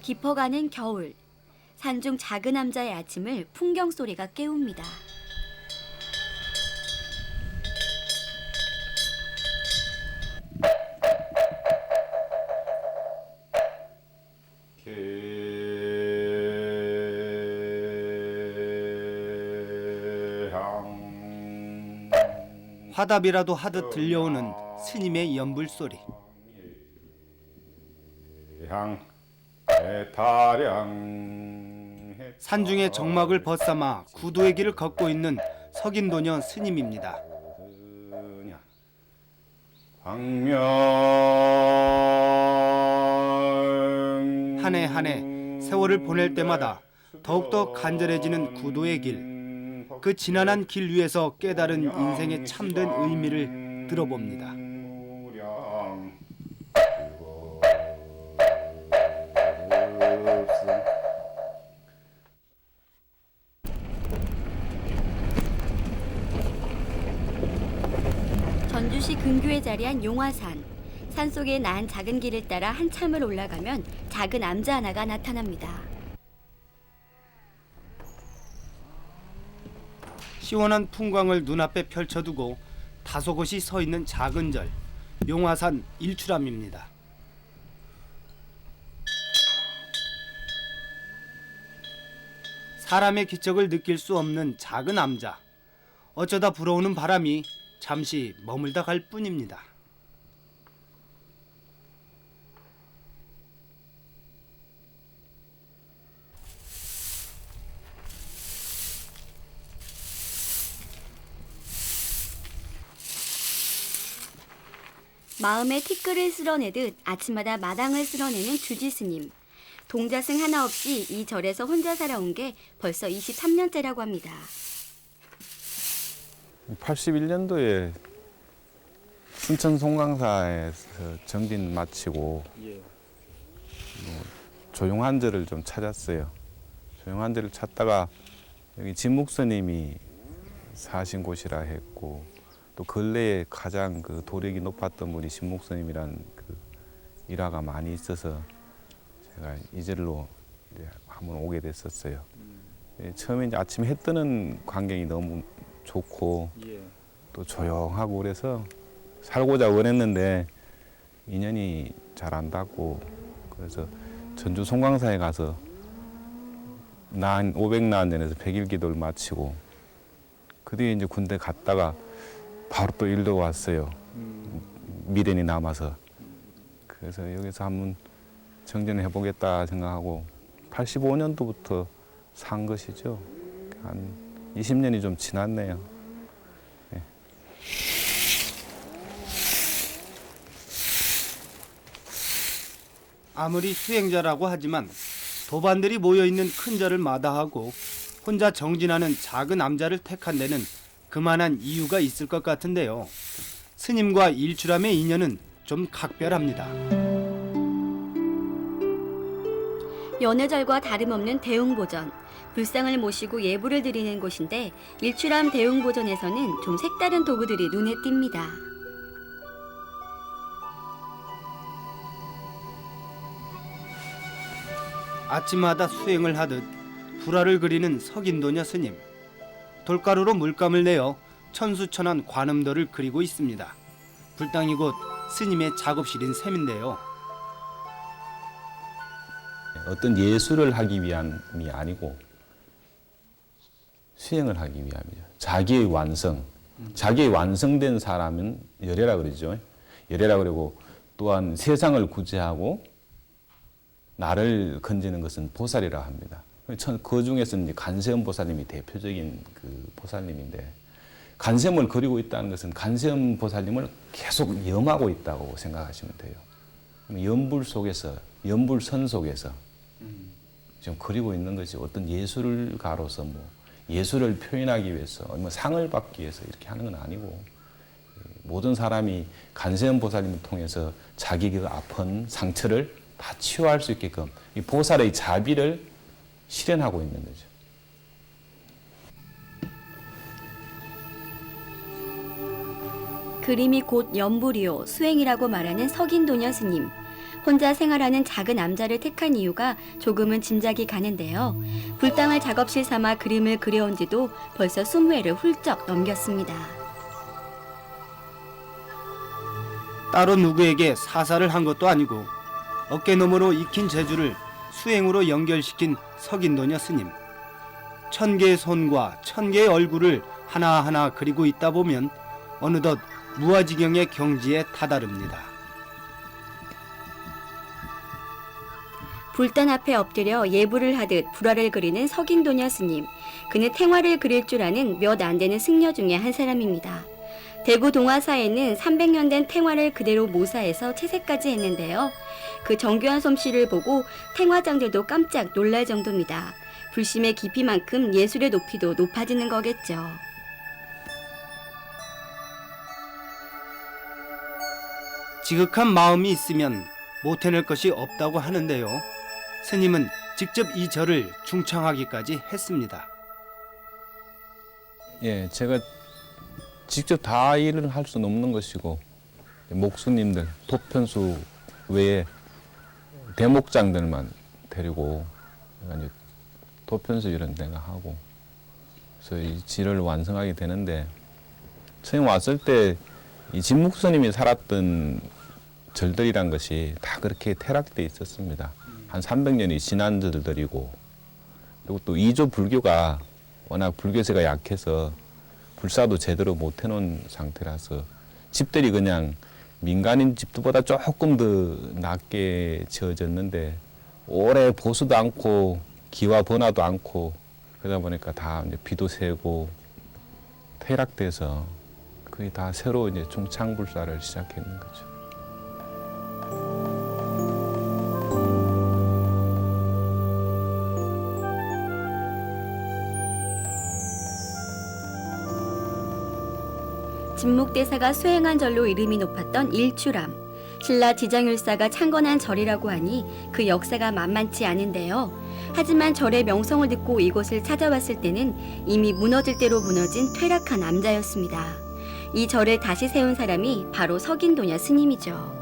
깊어가는 겨울, 산중 작은 남자의 아침을 풍경 소리가 깨웁니다. 화답이라도 하듯 들려오는 스님의 연불 소리. 산중의 정막을 벗삼아 구도의 길을 걷고 있는 석인도녀 스님입니다. 한 해 한 해 세월을 보낼 때마다 더욱더 간절해지는 구도의 길. 그 지난한 길 위에서 깨달은 인생의 참된 의미를 들어봅니다. 전주시 근교에 자리한 용화산. 산속에 난 작은 길을 따라 한참을 올라가면 작은 암자 하나가 나타납니다. 시원한 풍광을 눈앞에 펼쳐두고 다소 곳이 서 있는 작은 절, 용화산 일출암입니다. 사람의 기척을 느낄 수 없는 작은 암자. 어쩌다 불어오는 바람이 잠시 머물다 갈 뿐입니다. 마음의 티끌을 쓸어내듯 아침마다 마당을 쓸어내는 주지스님. 동자승 하나 없이 이 절에서 혼자 살아온 게 벌써 23년째라고 합니다. 81년도에 순천 송강사에서 정진 마치고 조용한 절을 좀 찾았어요. 조용한 절을 찾다가 여기 진묵스님이 사신 곳이라 했고, 또 근래에 가장 그 도력이 높았던 분이 진묵스님이라는 그 일화가 많이 있어서 제가 이 절로 이제 한번 오게 됐었어요. 처음에 이제 아침에 해 뜨는 광경이 너무 좋고 또 조용하고 그래서 살고자 원했는데 인연이 잘 안 닿고, 그래서 전주 송광사에 가서 500나안전에서 100일 기도를 마치고 그 뒤에 이제 군대 갔다가 바로 또 일도 왔어요. 미련이 남아서. 그래서 여기서 한번 정진을 해보겠다 생각하고 85년도부터 산 것이죠. 한 20년이 좀 지났네요. 네. 아무리 수행자라고 하지만 도반들이 모여있는 큰 절을 마다하고 혼자 정진하는 작은 암자를 택한 데는 그만한 이유가 있을 것 같은데요. 스님과 일출암의 인연은 좀 각별합니다. 연해절과 다름없는 대웅보전. 불상을 모시고 예불을 드리는 곳인데 일출암 대웅보전에서는 좀 색다른 도구들이 눈에 띕니다. 아침마다 수행을 하듯 불화를 그리는 석인도녀 스님. 돌가루로 물감을 내어 천수천한 관음도를 그리고 있습니다. 불당이 곧 스님의 작업실인 셈인데요. 어떤 예술을 하기 위함이 아니고 수행을 하기 위함이죠. 자기의 완성. 자기의 완성된 사람은 열애라 그러죠. 열애라 그러고, 또한 세상을 구제하고 나를 건지는 것은 보살이라 합니다. 그 중에서는 이제 간세음 보살님이 대표적인 그 보살님인데, 간세음을 그리고 있다는 것은 간세음 보살님을 계속 염하고 있다고 생각하시면 돼요. 염불 속에서, 염불선 속에서 지금 그리고 있는 것이 어떤 예술가로서 뭐 예술을 표현하기 위해서, 뭐 상을 받기 위해서 이렇게 하는 건 아니고, 모든 사람이 간세음 보살님을 통해서 자기 그 아픈 상처를 다 치유할 수 있게끔 이 보살의 자비를 실현하고 있는 거죠. 그림이 곧 연불이요 수행이라고 말하는 석인도녀 스님. 혼자 생활하는 작은 암자를 택한 이유가 조금은 짐작이 가는데요. 불당을 작업실 삼아 그림을 그려온 지도 벌써 20회를 훌쩍 넘겼습니다. 따로 누구에게 사사를 한 것도 아니고 어깨너머로 익힌 재주를 수행으로 연결시킨 석인도녀 스님. 1000개의 손과 1000개의 얼굴을 하나하나 그리고 있다 보면 어느덧 무아지경의 경지에 다다릅니다. 불단 앞에 엎드려 예불을 하듯 불화를 그리는 석인도녀 스님. 그는 탱화를 그릴 줄 아는 몇 안 되는 승려 중에 한 사람입니다. 대구 동화사에는 300년 된 탱화를 그대로 모사해서 채색까지 했는데요. 그 정교한 솜씨를 보고 탱화장들도 깜짝 놀랄 정도입니다. 불심의 깊이만큼 예술의 높이도 높아지는 거겠죠. 지극한 마음이 있으면 못 해낼 것이 없다고 하는데요. 스님은 직접 이 절을 중창하기까지 했습니다. 예, 제가 직접 다 일을 할 수는 없는 것이고 목수님들, 도편수 외에 대목장들만 데리고 이제 도편수 이런 데가 하고 그래서 이 질을 완성하게 되는데 처음 왔을 때 이 진묵스님이 살았던 절들이란 것이 다 그렇게 퇴락돼 있었습니다. 한 300년이 지난 절들이고 그리고 또 이조 불교가 워낙 불교세가 약해서 불사도 제대로 못 해놓은 상태라서 집들이 그냥 민간인 집들보다 조금 더 낮게 지어졌는데 오래 보수도 않고 기와 번화도 않고 그러다 보니까 다 이제 비도 새고 퇴락돼서 거의 다 새로 이제 중창불사를 시작했는 거죠. 진묵대사가 수행한 절로 이름이 높았던 일추람. 신라 지장율사가 창건한 절이라고 하니 그 역사가 만만치 않은데요. 하지만 절의 명성을 듣고 이곳을 찾아왔을 때는 이미 무너질 대로 무너진 퇴락한 암자였습니다. 이 절을 다시 세운 사람이 바로 석인도녀 스님이죠.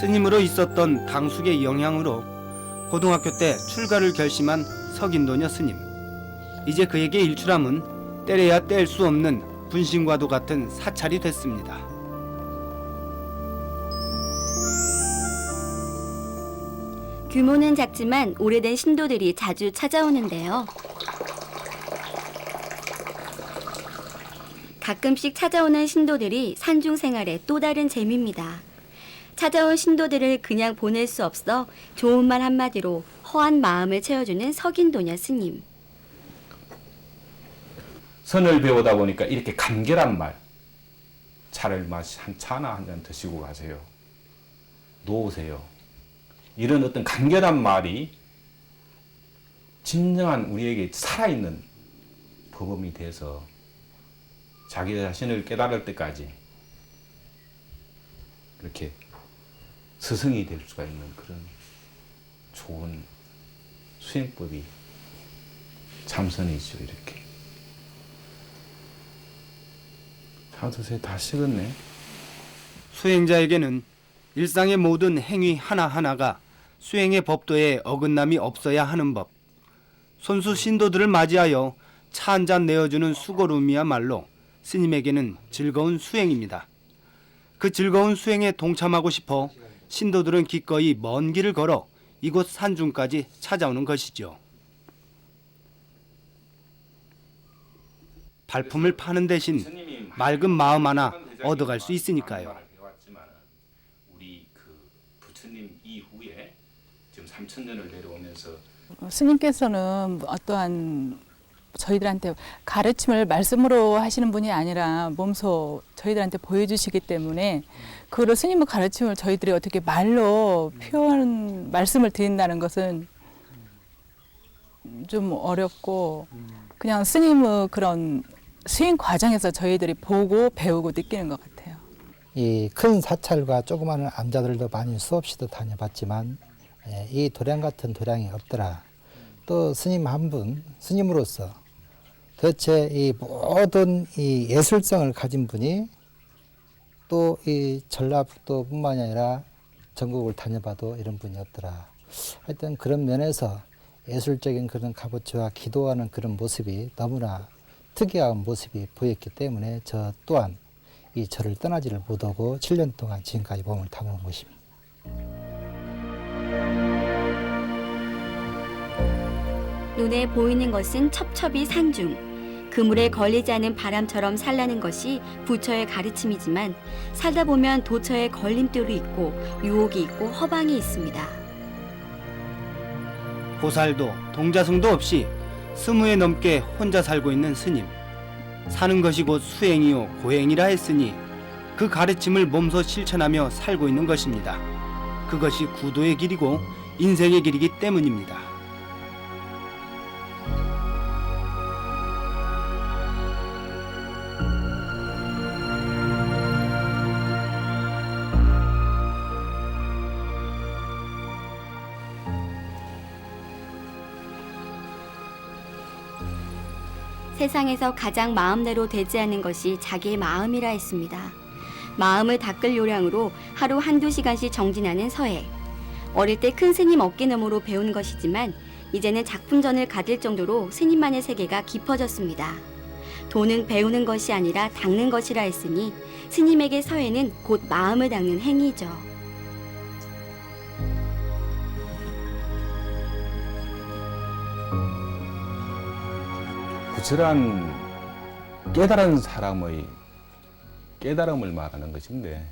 스님으로 있었던 당숙의 영향으로 고등학교 때 출가를 결심한 석인도녀 스님. 이제 그에게 일출함은 때려야 뗄 수 없는 분신과도 같은 사찰이 됐습니다. 규모는 작지만 오래된 신도들이 자주 찾아오는데요. 가끔씩 찾아오는 신도들이 산중 생활의 또 다른 재미입니다. 찾아온 신도들을 그냥 보낼 수 없어 좋은 말 한마디로 허한 마음을 채워주는 석인도녀 스님. 선을 배우다 보니까 이렇게 간결한 말, 차를 차나 한 잔 드시고 가세요. 놓으세요. 이런 어떤 간결한 말이 진정한 우리에게 살아있는 법음이 돼서 자기 자신을 깨달을 때까지 이렇게 스승이 될 수가 있는 그런 좋은 수행법이 참선이죠. 이렇게. 다 드세요. 다 식었네. 수행자에게는 일상의 모든 행위 하나하나가 수행의 법도에 어긋남이 없어야 하는 법. 손수 신도들을 맞이하여 차 한 잔 내어주는 수고름이야말로 스님에게는 즐거운 수행입니다. 그 즐거운 수행에 동참하고 싶어 신도들은 기꺼이 먼 길을 걸어 이곳 산중까지 찾아오는 것이죠. 발품을 파는 대신 맑은 마음 하나 얻어갈 수 있으니까요. 우리 그 부처님 이후에 지금 3,000년을 내려오면서 스님께서는 어떠한 저희들한테 가르침을 말씀으로 하시는 분이 아니라 몸소 저희들한테 보여주시기 때문에 그걸 스님의 가르침을 저희들이 어떻게 말로 표현 말씀을 드린다는 것은 좀 어렵고 그냥 스님의 그런 수행 과정에서 저희들이 보고 배우고 느끼는 것 같아요. 이 큰 사찰과 조그마한 암자들도 많이 수없이도 다녀봤지만 이 도량 같은 도량이 없더라. 또 스님 한 분, 스님으로서 도대체 이 모든 이 예술성을 가진 분이 또 이 전라북도뿐만이 아니라 전국을 다녀봐도 이런 분이 없더라. 하여튼 그런 면에서 예술적인 그런 값어치와 기도하는 그런 모습이 너무나 특이한 모습이 보였기 때문에 저 또한 이 절을 떠나지를 못하고 7년 동안 지금까지 몸을 담은 것입니다. 눈에 보이는 것은 첩첩이 상중. 그물에 걸리지 않은 바람처럼 살라는 것이 부처의 가르침이지만 살다 보면 도처에 걸림돌이 있고 유혹이 있고 허방이 있습니다. 보살도 동자승도 없이 20회 넘게 혼자 살고 있는 스님. 사는 것이 곧 수행이요 고행이라 했으니 그 가르침을 몸소 실천하며 살고 있는 것입니다. 그것이 구도의 길이고 인생의 길이기 때문입니다. 세상에서 가장 마음대로 되지 않는 것이 자기의 마음이라 했습니다. 마음을 닦을 요량으로 하루 한두 시간씩 정진하는 서해. 어릴 때 큰 스님 어깨너머로 배운 것이지만 이제는 작품전을 가질 정도로 스님만의 세계가 깊어졌습니다. 도는 배우는 것이 아니라 닦는 것이라 했으니 스님에게 서해는 곧 마음을 닦는 행위죠. 부처란 깨달은 사람의 깨달음을 말하는 것인데,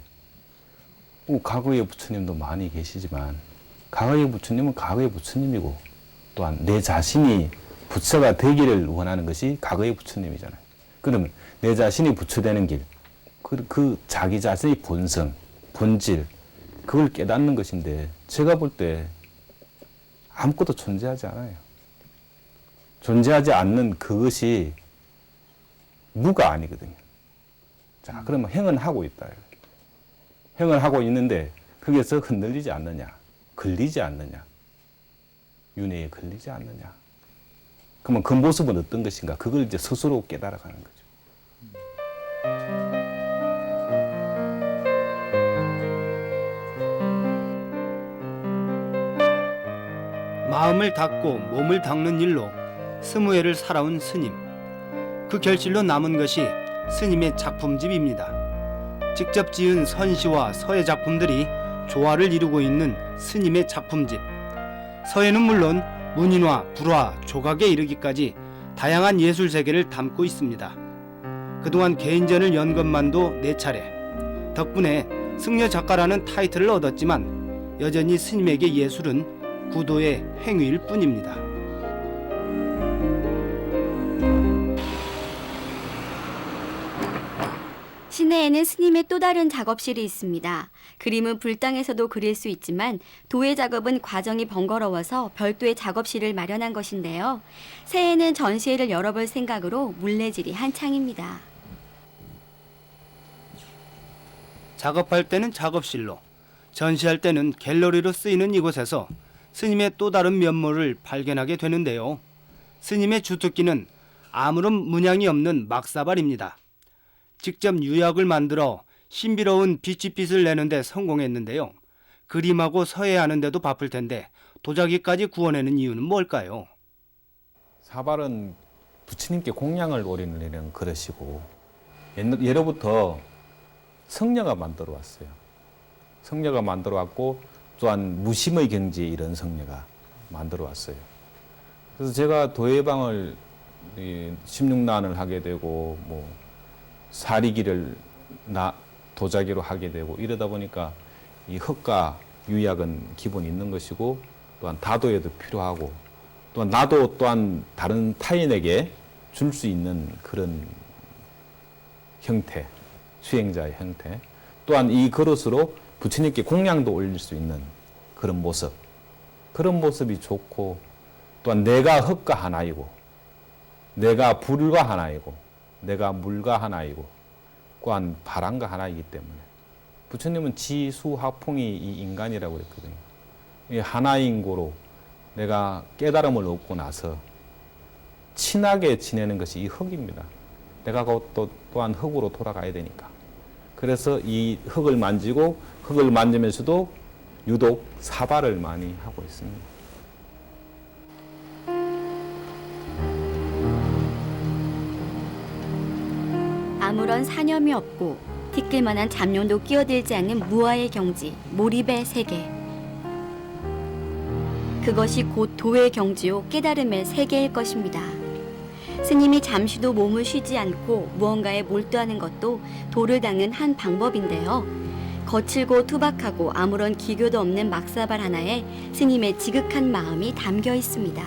과거의 부처님도 많이 계시지만 과거의 부처님은 과거의 부처님이고 또한 내 자신이 부처가 되기를 원하는 것이 과거의 부처님이잖아요. 그러면 내 자신이 부처 되는 길, 그 자기 자신의 본성, 본질, 그걸 깨닫는 것인데 제가 볼 때 아무것도 존재하지 않아요. 존재하지 않는 그것이 무가 아니거든요. 자, 그러면 행은 하고 있다. 행을 하고 있는데 거기에서 흔들리지 않느냐, 걸리지 않느냐, 윤회에 걸리지 않느냐. 그러면 그 모습은 어떤 것인가? 그걸 이제 스스로 깨달아가는 거죠. 마음을 닦고 몸을 닦는 일로 20회를 살아온 스님. 그 결실로 남은 것이 스님의 작품집입니다. 직접 지은 선시와 서예 작품들이 조화를 이루고 있는 스님의 작품집. 서예는 물론 문인화, 불화, 조각에 이르기까지 다양한 예술 세계를 담고 있습니다. 그동안 개인전을 연 것만도 4차례. 덕분에 승려 작가라는 타이틀을 얻었지만 여전히 스님에게 예술은 구도의 행위일 뿐입니다. 시내에는 스님의 또 다른 작업실이 있습니다. 그림은 불당에서도 그릴 수 있지만 도예 작업은 과정이 번거로워서 별도의 작업실을 마련한 것인데요. 새해에는 전시회를 열어볼 생각으로 물레질이 한창입니다. 작업할 때는 작업실로, 전시할 때는 갤러리로 쓰이는 이곳에서 스님의 또 다른 면모를 발견하게 되는데요. 스님의 주특기는 아무런 문양이 없는 막사발입니다. 직접 유약을 만들어 신비로운 빛을 내는데 성공했는데요. 그림하고 서예하는데도 바쁠 텐데 도자기까지 구워내는 이유는 뭘까요? 사발은 부처님께 공양을 올리는 그릇이고 예로부터 성녀가 만들어 왔어요. 성녀가 만들어 왔고 또한 무심의 경지에 이런 성녀가 만들어 왔어요. 그래서 제가 도예방을 16난을 하게 되고 사리기를 도자기로 하게 되고 이러다 보니까 이 흙과 유약은 기본 있는 것이고 또한 다도에도 필요하고 또한 나도 또한 다른 타인에게 줄 수 있는 그런 형태, 수행자의 형태, 또한 이 그릇으로 부처님께 공양도 올릴 수 있는 그런 모습, 그런 모습이 좋고 또한 내가 흙과 하나이고 내가 불과 하나이고 내가 물과 하나이고 또한 바람과 하나이기 때문에 부처님은 지수화풍이 이 인간이라고 그랬거든요. 이 하나인 고로 내가 깨달음을 얻고 나서 친하게 지내는 것이 이 흙입니다. 내가 또 또한 흙으로 돌아가야 되니까. 그래서 이 흙을 만지고 흙을 만지면서도 유독 사발을 많이 하고 있습니다. 아무런 사념이 없고 티끌만한 잡념도 끼어들지 않는 무아의 경지, 몰입의 세계. 그것이 곧 도의 경지요 깨달음의 세계일 것입니다. 스님이 잠시도 몸을 쉬지 않고 무언가에 몰두하는 것도 도를 닦는 한 방법인데요. 거칠고 투박하고 아무런 기교도 없는 막사발 하나에 스님의 지극한 마음이 담겨 있습니다.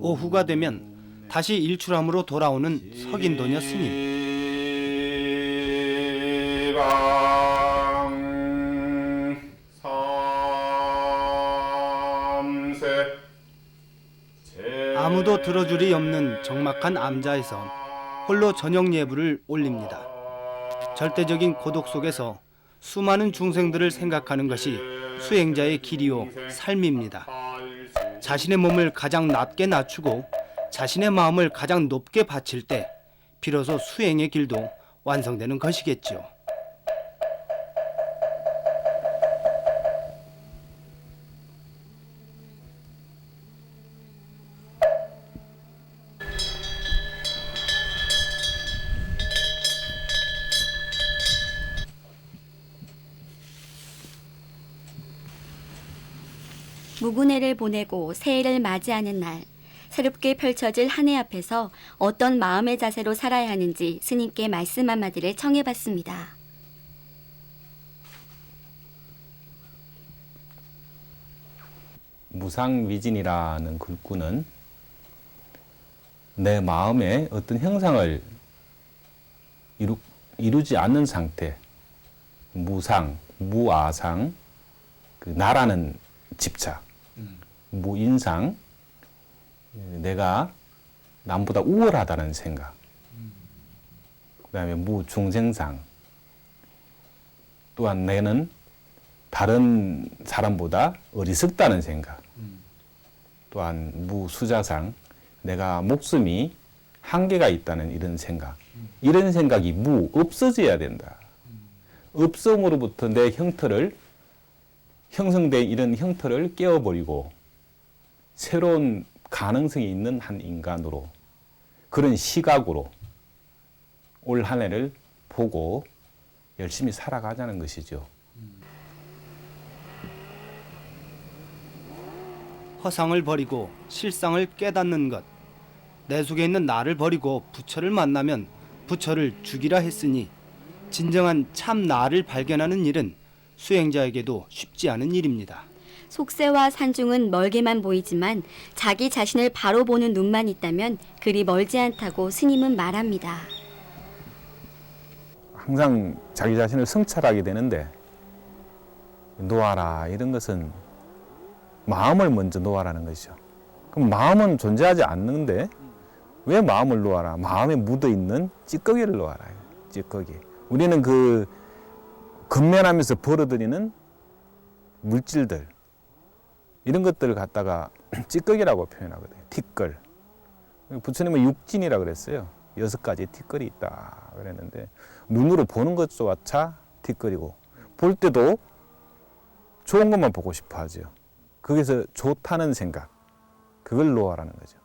오후가 되면 다시 일출함으로 돌아오는 석인도녀 스님. 아무도 들어줄이 없는 적막한 암자에서 홀로 저녁 예불을 올립니다. 절대적인 고독 속에서 수많은 중생들을 생각하는 것이 수행자의 길이요 삶입니다. 자신의 몸을 가장 낮게 낮추고 자신의 마음을 가장 높게 바칠 때 비로소 수행의 길도 완성되는 것이겠죠. 무군해를 보내고 새해를 맞이하는 날, 새롭게 펼쳐질 한 해 앞에서 어떤 마음의 자세로 살아야 하는지 스님께 말씀 한마디를 청해봤습니다. 무상위진이라는 글귀는 내 마음에 어떤 형상을 이루지 않는 상태, 무상, 무아상, 그 나라는 집착, 무인상, 내가 남보다 우월하다는 생각, 그 다음에 무중생상, 또한 내는 다른 사람보다 어리석다는 생각, 또한 무수자상, 내가 목숨이 한계가 있다는 이런 생각, 이런 생각이 없어져야 된다. 없음으로부터 내 형태를, 형성된 이런 형태를 깨어버리고 새로운 가능성이 있는 한 인간으로, 그런 시각으로 올 한 해를 보고 열심히 살아가자는 것이죠. 허상을 버리고 실상을 깨닫는 것. 내 속에 있는 나를 버리고 부처를 만나면 부처를 죽이라 했으니 진정한 참 나를 발견하는 일은 수행자에게도 쉽지 않은 일입니다. 속세와 산중은 멀게만 보이지만 자기 자신을 바로 보는 눈만 있다면 그리 멀지 않다고 스님은 말합니다. 항상 자기 자신을 성찰하게 되는데, 놓아라 이런 것은 마음을 먼저 놓아라는 것이죠. 그럼 마음은 존재하지 않는데 왜 마음을 놓아라? 마음에 묻어있는 찌꺼기를 놓아라. 찌꺼기. 우리는 그 건면하면서 벌어들이는 물질들, 이런 것들을 갖다가 찌꺼기라고 표현하거든요. 티끌. 부처님은 육진이라고 그랬어요. 6가지 티끌이 있다 그랬는데, 눈으로 보는 것조차 티끌이고, 볼 때도 좋은 것만 보고 싶어 하죠. 거기서 좋다는 생각, 그걸 놓아라는 거죠.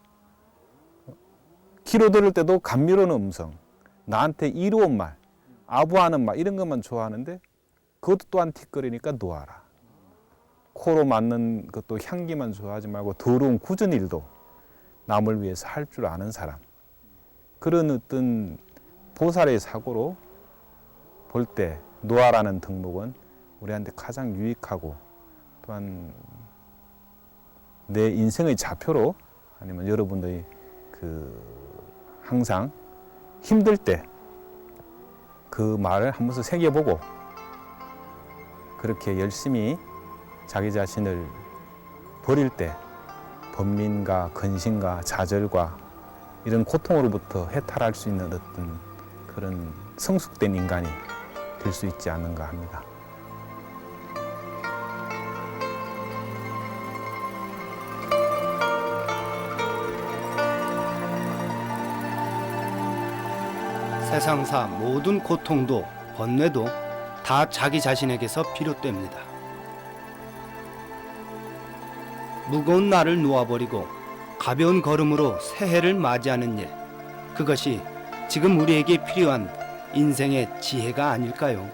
귀로 들을 때도 감미로운 음성, 나한테 이로운 말, 아부하는 말, 이런 것만 좋아하는데 그것도 또한 티끌이니까 놓아라. 코로 맡는 것도 향기만 좋아하지 말고 더러운 굳은 일도 남을 위해서 할 줄 아는 사람, 그런 어떤 보살의 사고로 볼 때 놓아라는 덕목은 우리한테 가장 유익하고, 또한 내 인생의 좌표로, 아니면 여러분들이 항상 힘들 때 그 말을 한 번씩 새겨보고 그렇게 열심히 자기 자신을 버릴 때 번민과 근심과 좌절과 이런 고통으로부터 해탈할 수 있는 어떤 그런 성숙된 인간이 될 수 있지 않는가 합니다. 세상사 모든 고통도 번뇌도 다 자기 자신에게서 비롯됩니다. 무거운 나를 놓아버리고 가벼운 걸음으로 새해를 맞이하는 일, 그것이 지금 우리에게 필요한 인생의 지혜가 아닐까요?